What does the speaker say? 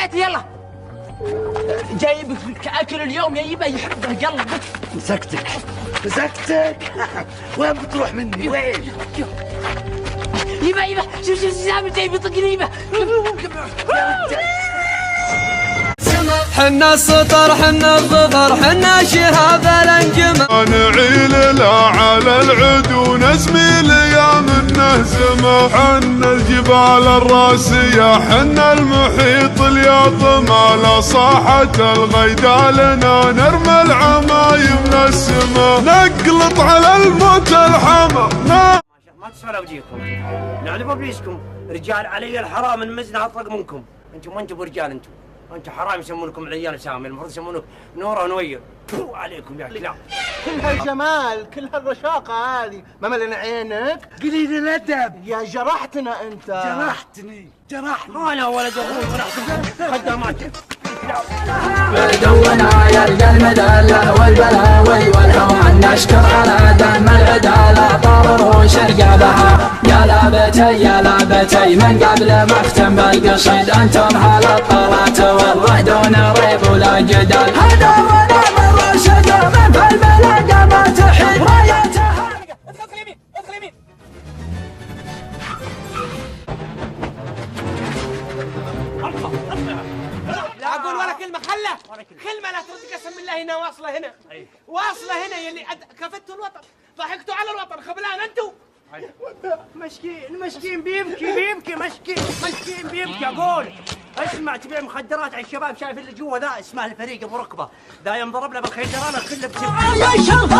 بيتي يلا. جايب اكل اليوم يا يبا يحبه قلبك. مسكتك وين بتروح مني وين؟ يبا شوف سامر جاي بيطقني يبا. حنا السطر حنا الظفر حنا شهاب الانجم. نعيل لا على العدو نزميل يا من نهزمه. حنا الجبال الراسيه حنا المحيط الياطمه. لا صاحت الغيدا لنا نرمي العمايم السما. نقلط على الموت الحمى. ما تسمعوا وجيكم نعلم بليسكم رجال علي الحرام المزنه اطلق منكم. انتم ما انتم رجال انتم حرام يسمونكم العيال سامي. المفروض يسمونك نوره ونوير. عليكم يا كلاب. كل هالجمال كل هالرشاقة هذه ما ملنا عينك؟ قليل الأدب يا جرحتنا أنت. جرحني أنا ولد أبوي ونحن خداماتك. بدونا يلقى المدلة والبلاوي والهوى نشكر على دم العدالة. طارر وشرق بها يا لابتي من قبل ما اختم بالقصيد. انتم هل الطلات والرعد ونريب ولا جدال. هذا وانا من رشد من في البلد ما تحيد رايتها. ادخل يمين. لا اقول ولا كلمه. كلمه لا ترد قسم بالله هنا واصله هنا. واصله هنا يلي كفتوا الوطن ضحكتوا على الوطن خبلان انتم. مسكين بيبكي مسكين بيبكي. اقول اسمع تبيع مخدرات على الشباب شايف اللي جوا ذا اسمه الفريق ابو ركبه. ذا يوم ضربنا بالخيجرانه كله بسبب